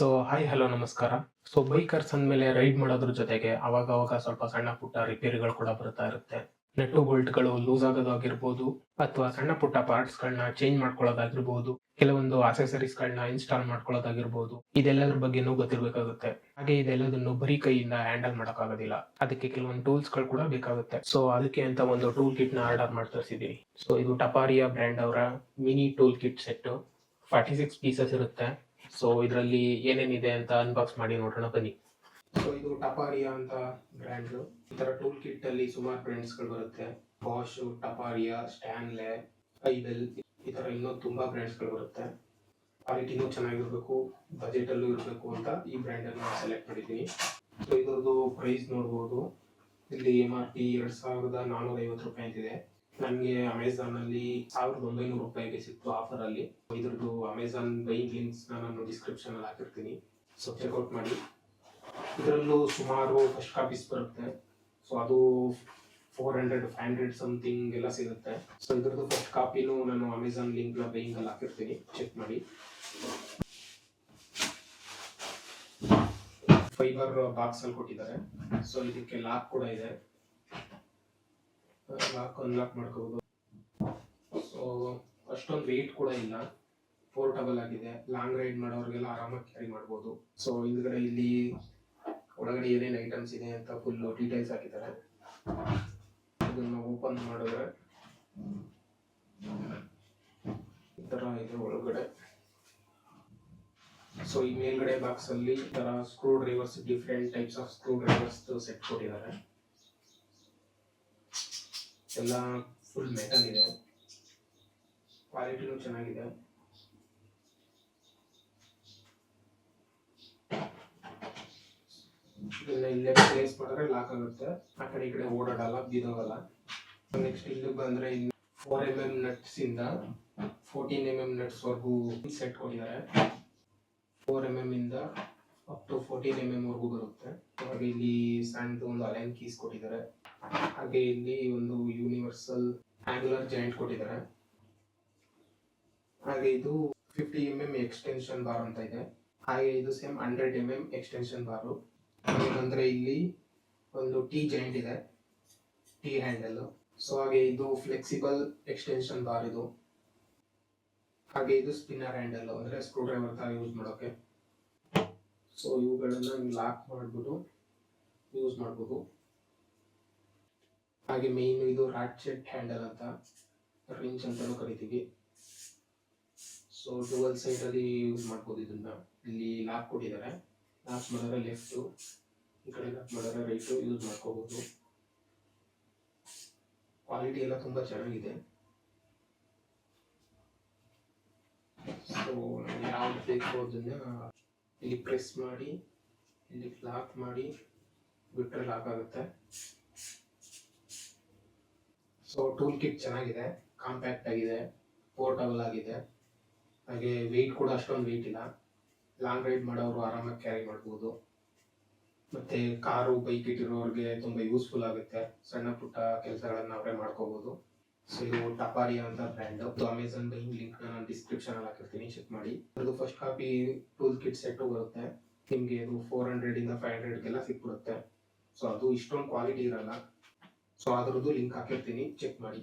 Hi hello ನಮಸ್ಕಾರ. Bikers ಅಂದಮೇಲೆ ride ಮಾಡೋದ್ರ ಜೊತೆಗೆ ಅವಾಗ ಸ್ವಲ್ಪ ಸಣ್ಣ ಪುಟ್ಟ ರಿಪೇರಿಗಳು ಕೂಡ ಬರ್ತಾ ಇರುತ್ತೆ. ನೆಟ್ಟು ಬೋಲ್ಟ್ಗಳು ಲೂಸ್ ಆಗೋದಾಗಿರ್ಬೋದು, ಅಥವಾ ಸಣ್ಣ ಪುಟ್ಟ ಪಾರ್ಟ್ಸ್ಗಳನ್ನ ಚೇಂಜ್ ಮಾಡ್ಕೊಳ್ಳೋದಾಗಿರ್ಬೋದು, ಕೆಲವೊಂದು ಅಸೆಸರೀಸ್ಗಳನ್ನ ಇನ್ಸ್ಟಾಲ್ ಮಾಡ್ಕೊಳ್ಳೋದಾಗಿರ್ಬೋದು, ಇದೆಲ್ಲದ್ರ ಬಗ್ಗೆನೂ ಗೊತ್ತಿರಬೇಕಾಗುತ್ತೆ. ಹಾಗೆ ಇದೆಲ್ಲದನ್ನು ಬರೀ ಕೈಯಿಂದ ಹ್ಯಾಂಡಲ್ ಮಾಡೋಕ್ಕಾಗೋದಿಲ್ಲ. ಅದಕ್ಕೆ ಕೆಲವೊಂದು ಟೂಲ್ಸ್ಗಳು ಕೂಡ ಬೇಕಾಗುತ್ತೆ. ಅದಕ್ಕೆ ಅಂತ ಒಂದು ಟೂಲ್ ಕಿಟ್ ನ ಆರ್ಡರ್ ಮಾಡಿ ತರಿಸಿದ್ದೀನಿ. ಇದು ಟಪಾರಿಯಾ ಬ್ರ್ಯಾಂಡ್ ಅವರ mini tool kit set 46 pieces ಇರುತ್ತೆ. ಇದರಲ್ಲಿ ಏನೇನಿದೆ ಅಂತ ಅನ್ಬಾಕ್ಸ್ ಮಾಡಿ ನೋಡೋಣ ಬನ್ನಿ. ಇದು ಟಪಾರಿಯಾ ಅಂತ ಬ್ರ್ಯಾಂಡ್. ಈ ತರ ಟೂಲ್ ಕಿಟ್ ಅಲ್ಲಿ ಸುಮಾರು ಬ್ರ್ಯಾಂಡ್ಸ್ ಗಳು ಬರುತ್ತೆ. ಬಾಷ್, ಟಪಾರಿಯಾ, ಸ್ಟ್ಯಾನ್ಲೆ, ಐಬೆಲ್, ಈ ತರ ಇನ್ನೂ ತುಂಬಾ ಬ್ರ್ಯಾಂಡ್ಸ್ ಗಳು ಬರುತ್ತೆ. ಕ್ವಾಲಿಟಿನೂ ಚೆನ್ನಾಗಿರ್ಬೇಕು, ಬಜೆಟ್ ಅಲ್ಲೂ ಇರಬೇಕು ಅಂತ ಈ ಬ್ರ್ಯಾಂಡ್ ಅನ್ನು ಸೆಲೆಕ್ಟ್ ಮಾಡಿದ್ದೀನಿ. ಇದರದ್ದು ಪ್ರೈಸ್ ನೋಡಬಹುದು. ಇಲ್ಲಿ MRP 2450 ರೂಪಾಯಿ ಅಂತಿದೆ. ನನಗೆ ಅಮೆಝಾನ್ ಅಲ್ಲಿ 1900 ರೂಪಾಯಿಗೆ ಸಿಕ್ತು ಆಫರ್ ಅಲ್ಲಿ. ಇದ್ರದ್ದು ಅಮೆಝಾನ್ ಬೈಯಿಂಗ್ ಲಿಂಕ್ಸ್ ನಾನು ಡಿಸ್ಕ್ರಿಪ್ಷನ್ ಅಲ್ಲಿ ಹಾಕಿರ್ತೀನಿ. ಚೆಕ್ಔಟ್ ಮಾಡಿ. ಇದರಲ್ಲೂ ಸುಮಾರು ಫಸ್ಟ್ ಕಾಪೀಸ್ ಬರುತ್ತೆ. ಅದು 400-500 ಸಮಥಿಂಗ್ ಎಲ್ಲ ಸಿಗುತ್ತೆ. ಇದ್ರದ್ದು ಫಸ್ಟ್ ಕಾಪಿನೂ ನಾನು ಅಮೆಝಾನ್ ಲಿಂಕ್ ನ ಬೈಯಿಂಗ್ ಅಲ್ಲಿ ಹಾಕಿರ್ತೀನಿ, ಚೆಕ್ ಮಾಡಿ. ಫೈಬರ್ ಬಾಕ್ಸ್ ಅಲ್ಲಿ ಕೊಟ್ಟಿದ್ದಾರೆ. ಇದಕ್ಕೆ ಲಾಕ್ ಕೂಡ ಇದೆ. ಲಾಕ್ ಅನ್ಲಾಕ್ ಮಾಡ್ಕೋಬಹುದು. ಅಷ್ಟೊಂದು ವೆಯ್ಟ್ ಕೂಡ ಇಲ್ಲ, ಪೋರ್ಟಬಲ್ ಆಗಿದೆ. ಲಾಂಗ್ ರೈಡ್ ಮಾಡೋರಿಗೆಲ್ಲ ಆರಾಮಾಗಿ ಕ್ಯಾರಿ ಮಾಡಬಹುದು. ಹಿಂದ್ಗಡೆ ಇಲ್ಲಿ ಒಳಗಡೆ ಏನೇನು ಐಟಮ್ಸ್ ಇದೆ ಅಂತ ಫುಲ್ ಡೀಟೇಲ್ಸ್ ಹಾಕಿದ್ದಾರೆ. ಇದನ್ನ ಓಪನ್ ಮಾಡಿದ್ರೆ ಈ ತರ ಇದೆ ಒಳಗಡೆ. ಈ ಮೇಲ್ಗಡೆ ಬಾಕ್ಸ್ ಅಲ್ಲಿ ಈ ತರ screw drivers, different types of screw drivers set ಕೊಟ್ಟಿದ್ದಾರೆ. ಎಲ್ಲ ಫುಲ್ ಮೆಟಲ್ ಇದೆ, ಕ್ವಾಲಿಟಿನೂ ಚೆನ್ನಾಗಿದೆ. ಇದನ್ನ ಇಲ್ಲೇ ಪ್ಲೇಸ್ ಮಾಡಿದ್ರೆ ಲಾಕ್ ಆಗುತ್ತೆ. ಆ ಕಡೆ ಈ ಕಡೆ ಓಡಾಡಲ್ಲ, ಬಿದೋಗಲ್ಲ. ನೆಕ್ಸ್ಟ್ ಇಲ್ಲಿ ಬಂದ್ರೆ 4mm ನಟ್ಸ್ ಇಂದ 14mm ನಟ್ಸ್ ವರೆಗೂ ಸೆಟ್ ಕೊಟ್ಟಿದ್ದಾರೆ. 4mm ಇಂದ ಅಪ್ ಟು 14mm ವರೆಗೂ ಬರುತ್ತೆ. ಹಾಗೆ ಇಲ್ಲಿ ಸಣ್ಣದು ಒಂದು ಅಲೈನ್ ಕೀಸ್ ಕೊಟ್ಟಿದ್ದಾರೆ. ಹಾಗೆ ಇಲ್ಲಿ ಒಂದು ಯೂನಿವರ್ಸಲ್ ಆಂಗ್ಯುಲರ್ ಜಾಯಿಂಟ್ ಕೊಟ್ಟಿದ್ದಾರೆ. ಹಾಗೆ ಇದು 50mm ಎಕ್ಸ್ಟೆನ್ಷನ್ ಬಾರ್ ಅಂತ ಇದೆ. ಹಾಗೆ ಇದು ಸೇಮ್ 100mm ಎಕ್ಸ್ಟೆನ್ಷನ್ ಬಾರು. ಅಂದ್ರೆ ಇಲ್ಲಿ ಒಂದು ಟಿ ಜಾಯಿಂಟ್ ಇದೆ, ಟಿ ಹ್ಯಾಂಡಲ್. ಹಾಗೆ ಇದು ಫ್ಲೆಕ್ಸಿಬಲ್ ಎಕ್ಸ್ಟೆನ್ಷನ್ ಬಾರ್ ಇದು. ಹಾಗೆ ಇದು ಸ್ಪಿನ್ನರ್ ಹ್ಯಾಂಡಲ್, ಅಂದ್ರೆ ಸ್ಕ್ರೂ ಡ್ರೈವರ್ ತರ ಯೂಸ್ ಮಾಡೋಕೆ. ಇವುಗಳನ್ನ ಲಾಕ್ ಮಾಡ್ಬಿಟ್ಟು ಯೂಸ್ ಮಾಡ್ಬೋದು. ಹಾಗೆ ಮೇನ್ ಇದು ರಾಟ್ಚೆಟ್ ಹ್ಯಾಂಡಲ್ ಅಂತ, ರಿಂಚ್ ಅಂತಾನೂ ಕರಿತೀವಿ. ಡುವಲ್ ಸೈಡ್ ಅಲ್ಲಿ ಯೂಸ್ ಮಾಡ್ಬೋದು ಇದನ್ನ. ಇಲ್ಲಿ ಲಾಕ್ ಕೊಟ್ಟಿದ್ದಾರೆ. ಲಾಕ್ ಮಾಡಿದ್ರೆ ಲೆಫ್ಟ್, ಈ ಕಡೆ ಲಾಕ್ ಮಾಡಿದ್ರೆ ರೈಟ್ ಯೂಸ್ ಮಾಡ್ಕೋಬಹುದು. ಕ್ವಾಲಿಟಿ ಎಲ್ಲ ತುಂಬಾ ಚೆನ್ನಾಗಿದೆ. ಯಾವ್ದು ಬೇಕು ಅದನ್ನ ಇಲ್ಲಿ ಪ್ರೆಸ್ ಮಾಡಿ, ಇಲ್ಲಿ ಲಾಕ್ ಮಾಡಿ ಬಿಟ್ರೆ ಲಾಕ್ ಆಗುತ್ತೆ. ಟೂಲ್ ಕಿಟ್ ಚೆನ್ನಾಗಿದೆ, ಕಾಂಪ್ಯಾಕ್ಟ್ ಆಗಿದೆ, ಪೋರ್ಟಬಲ್ ಆಗಿದೆ. ಹಾಗೆ ವೆಯ್ಟ್ ಕೂಡ ಅಷ್ಟೊಂದು ವೆಯ್ಟ್ ಇಲ್ಲ. ಲಾಂಗ್ ರೈಡ್ ಮಾಡೋರು ಆರಾಮಾಗಿ ಕ್ಯಾರಿ ಮಾಡ್ಬೋದು. ಮತ್ತೆ ಕಾರು, ಬೈಕ್ ಇಟ್ಟಿರೋರಿಗೆ ತುಂಬಾ ಯೂಸ್ಫುಲ್ ಆಗುತ್ತೆ. ಸಣ್ಣ ಪುಟ್ಟ ಕೆಲಸಗಳನ್ನ ಅವರೇ ಮಾಡ್ಕೋಬಹುದು. ಇದು ಟಪಾರಿಯಾ ಅಂತ ಬ್ರ್ಯಾಂಡ್. ಅಮೆಝಾನ್ ಬೈಯಿಂಗ್ ಲಿಂಕ್ ನಾನು ಡಿಸ್ಕ್ರಿಪ್ಷನ್ ಅಲ್ಲಿ ಹಾಕಿರ್ತೀನಿ, ಚೆಕ್ ಮಾಡಿ. ಅದು first copy tool kit set ಬರುತ್ತೆ. ನಿಮ್ಗೆ ಇದು 400 - 500 ಸಿಕ್ಬಿಡುತ್ತೆ. ಅದು ಇಷ್ಟೊಂದು ಕ್ವಾಲಿಟಿ ಇರಲ್ಲ. ಅದ್ರದ್ದು ಲಿಂಕ್ ಹಾಕಿರ್ತೀನಿ, ಚೆಕ್ ಮಾಡಿ.